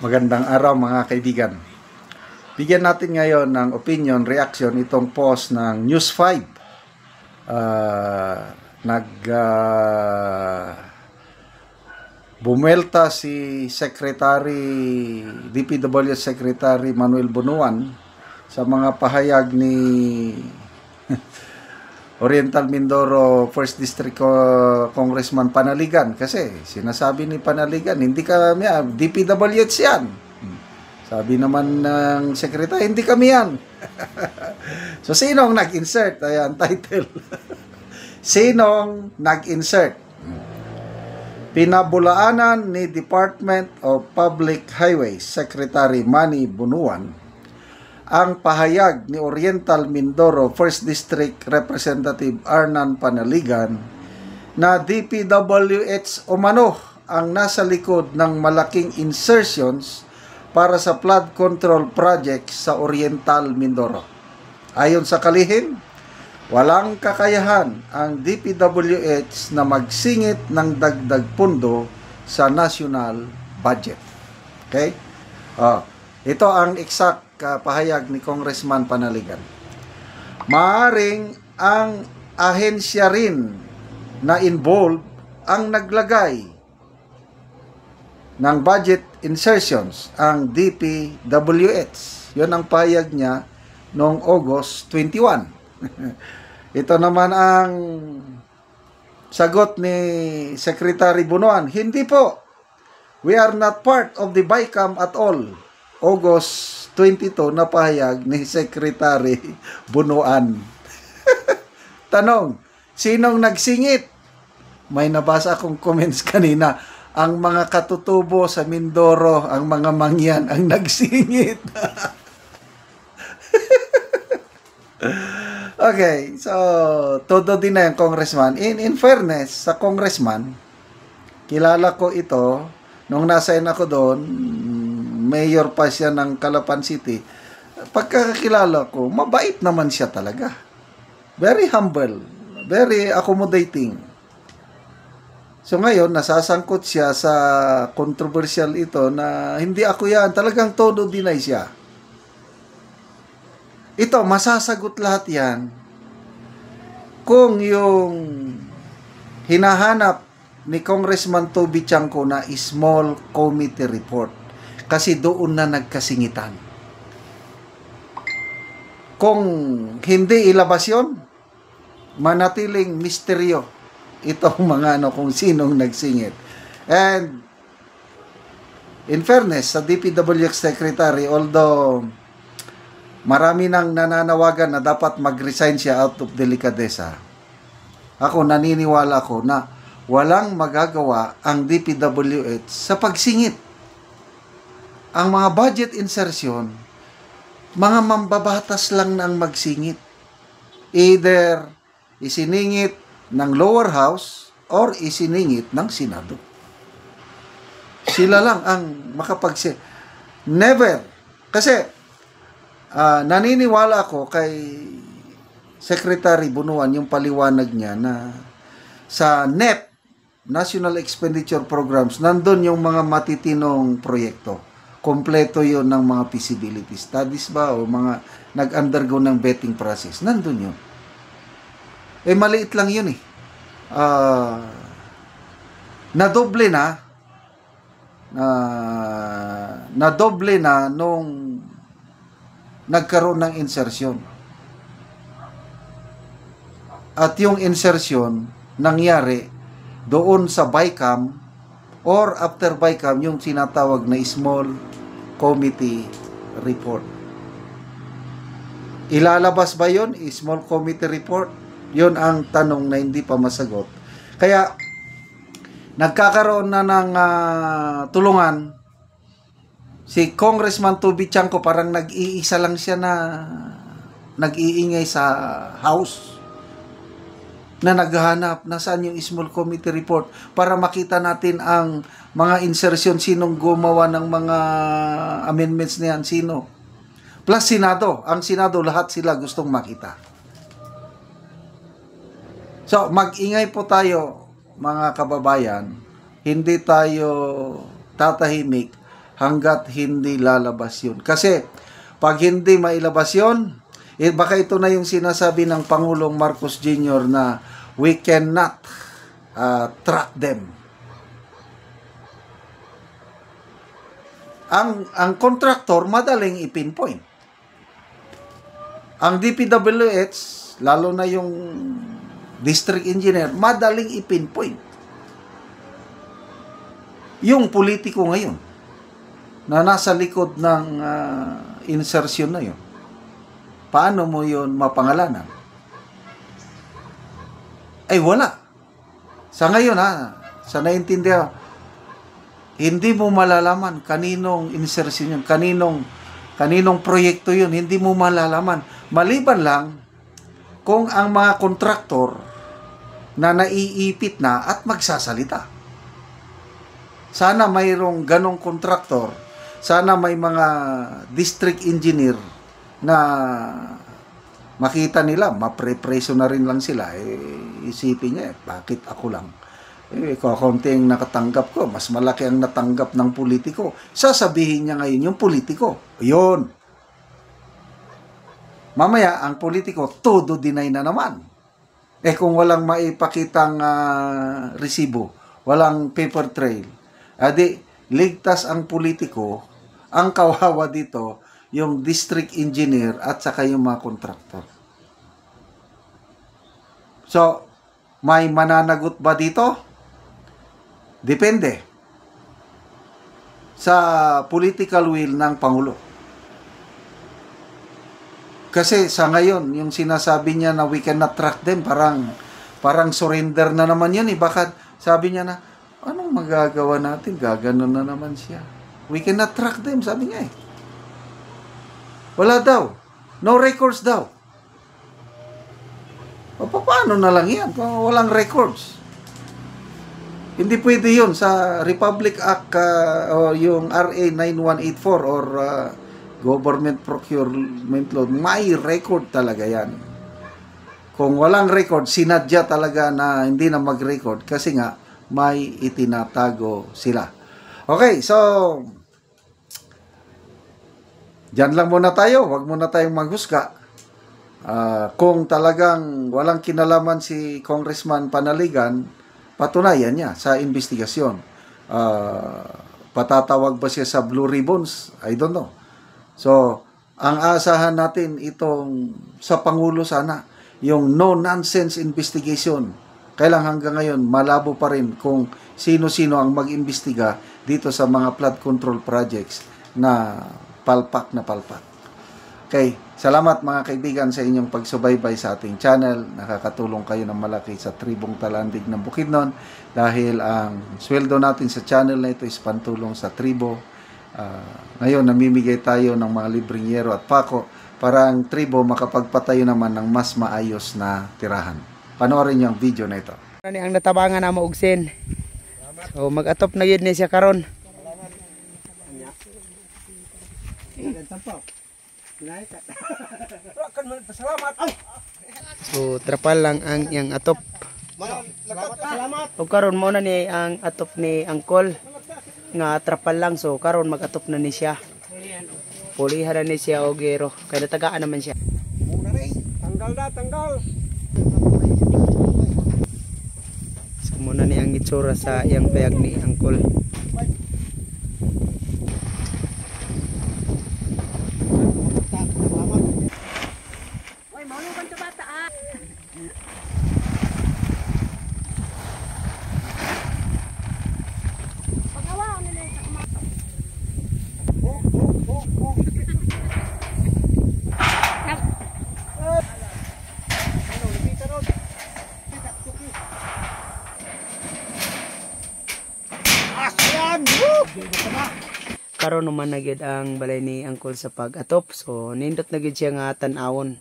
Magandang araw mga kaibigan. Bigyan natin ngayon ng opinion, reaction itong post ng News 5. Bumelta si DPW Secretary Manuel Bunuan sa mga pahayag ni Oriental Mindoro 1st District Congressman Panaligan, kasi sinasabi ni Panaligan, hindi kami yan, DPWH yan. Sabi naman ng sekretary, hindi kami yan. So, sinong nag-insert? Ayan, title. Sinong nag-insert? Pinabulaanan ni Department of Public Highways Secretary Manny Bunuan ang pahayag ni Oriental Mindoro 1st District Representative Arnan Panaligan na DPWH umano ang nasa likod ng malaking insertions para sa flood control project sa Oriental Mindoro. Ayon sa kalihim, walang kakayahan ang DPWH na magsingit ng dagdag pundo sa national budget. Okay? Ito ang exact pahayag ni Congressman Panaligan. Maaring ang ahensya rin na involved ang naglagay ng budget insertions, ang DPWH. Yun ang pahayag niya noong August 21. Ito naman ang sagot ni Secretary Bunuan. Hindi po. We are not part of the BICAM at all. August 22 na pahayag ni Secretary Bunuan. Tanong, sinong nagsingit? May nabasa akong comments kanina. Ang mga katutubo sa Mindoro, ang mga mangyan, ang nagsingit. Okay, so todo din na yung congressman. In fairness, sa congressman, kilala ko ito, nung nasain ako doon, mayor pa siya ng Calapan City. Pagkakakilala ko, mabait naman siya talaga. Very humble, very accommodating. So ngayon, nasasangkot siya sa controversial ito na hindi ako yan, talagang todo deny siya. Ito, masasagot lahat yan kung yung hinahanap ni Congressman Toby Chanco na small committee report. Kasi doon na nagkasingitan. Kung hindi ilabas yun, manatiling misteryo itong mga kung sinong nagsingit. And in fairness, sa DPWH Secretary, although marami nang nananawagan na dapat mag-resign siya out of delikadesa, ako naniniwala ko na walang magagawa ang DPWH sa pagsingit. Ang mga budget insertion, mga mambabatas lang nang magsingit. Either isiningit ng lower house or isiningit ng Senado. Sila lang ang makapagsingit. Never. Kasi naniniwala ako kay Secretary Bunuan, yung paliwanag niya na sa NEP, National Expenditure Programs, nandun yung mga matitinong proyekto. Kompleto yun ng mga feasibility studies ba o mga nag-undergo ng vetting process. Nandun yun. Eh, maliit lang yun eh. Nadoble na nung nagkaroon ng insertion. At yung insertion nangyari doon sa BICAM or after BICAM, yung sinatawag na small committee report. Ilalabas ba yun? Small committee report? Yun ang tanong na hindi pa masagot. Kaya, nagkakaroon na ng tulungan si Congressman Toby Chanco, parang nag-iisa lang siya na nag-iingay sa House na naghahanap nasaan yung small committee report para makita natin ang mga insertion, sinong gumawa ng mga amendments na yan, sino. Plus Senado, ang Senado, lahat sila gustong makita. So, mag-ingay po tayo, mga kababayan, hindi tayo tatahimik hanggat hindi lalabas yun. Kasi pag hindi mailabas yun, baka ito na yung sinasabi ng Pangulong Marcos Jr. na we cannot track them. Ang contractor, madaling ipinpoint. Ang DPWH, lalo na yung district engineer, madaling ipinpoint. Yung politiko ngayon, na nasa likod ng insertion na yun, paano mo yun mapangalanan? Ay wala. Sa ngayon sa naiintindihan, hindi mo malalaman kaninong insertion yun, kaninong proyekto yun, hindi mo malalaman. Maliban lang kung ang mga kontraktor na naiipit na at magsasalita. Sana mayroong ganong kontraktor, sana may mga district engineer na makita nila, mapre-preso na rin lang sila. Isipin niya, bakit ako lang? Kakunti ang nakatanggap ko, mas malaki ang natanggap ng politiko. Sasabihin niya ngayon yung politiko. Yun. Mamaya, ang politiko, todo deny na naman. Kung walang maipakitang resibo, walang paper trail, adi, ligtas ang politiko, ang kawawa dito, yung district engineer at saka yung mga kontraktor. So, may mananagot ba dito? Depende sa political will ng Pangulo. Kasi sa ngayon, yung sinasabi niya na we cannot track them, parang surrender na naman yun. Bakit sabi niya na, anong magagawa natin? Gaganon na naman siya. We cannot track them, sabi niya eh. Wala daw. No records daw. O paano na lang yan kung walang records? Hindi pwede yun sa Republic Act o yung RA 9184 or Government Procurement Law. May record talaga yan. Kung walang record, sinadya talaga na hindi na mag-record kasi nga may itinatago sila. Okay, so dyan lang muna tayo. Huwag muna tayong maghusga. Kung talagang walang kinalaman si Congressman Panaligan, patunayan niya sa investigasyon. Patatawag ba siya sa Blue Ribbons? I don't know. So, ang asahan natin itong sa Pangulo sana, yung no-nonsense investigation. Kailang hanggang ngayon, malabo pa rin kung sino-sino ang mag-imbestiga dito sa mga flood control projects na palpak na palpak. Okay, salamat mga kaibigan sa inyong pagsubaybay sa ating channel. Nakakatulong kayo ng malaki sa tribong Talandig ng Bukidnon dahil ang sweldo natin sa channel na ito is pantulong sa tribo. Ngayon, namimigay tayo ng mga libreng yero at pako para ang tribo makapagpatayo naman ng mas maayos na tirahan. Panoorin niyo ang video na ito. Ano ang natabangan na maugsin? So mag-atop na yun niya karon. So trapal lang ang yang atop. O karon mo na ni ang atop ni Angkol nga trapal lang, so karon mag-atop na ni siya. Pulihan na ni siya og gero kay natagaan naman siya. Tanggal. So muna ni ang itsura sa iyang payag ni Angkol. Karon naman na gid ang balay ni Angkol sa pag-atop, so nindot na gid siya nga tan-awon.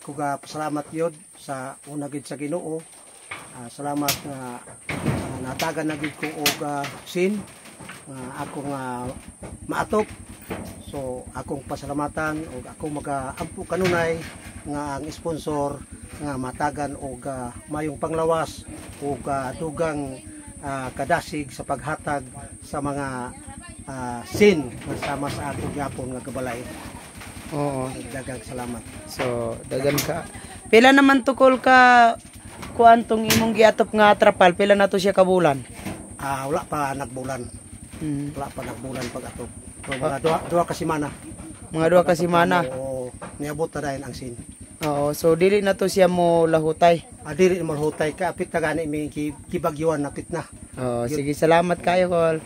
Ako ga pasalamat yod sa una gid sa Ginoo. Salamat nga natagan na gid ko og sin nga ako nga maatop. So akong pasalamatan og ako maga-ampo kanunay nga ang sponsor nga matagan og mayong panglawas og dugang kadasig sa paghatag sa mga sin nga sama sa ato gyapon nga kabalay. Oo. Daghang salamat. So, dagan ka. Pila naman tukol ka kuan tong imong giatop nga trapal, pila na to siya kabulan? Wala pa nagbulan. Mm. Wala pa nagbulan pag-atop. So, mga duha ka semana. Mga duha ka semana. Oo, niabot na dahil ang sin. Oo, so dili na to siya mo lahutay. Dili mo hutay ka apit ka gani may kibagyuan napit na. Oo, sige, salamat kayo, Kol.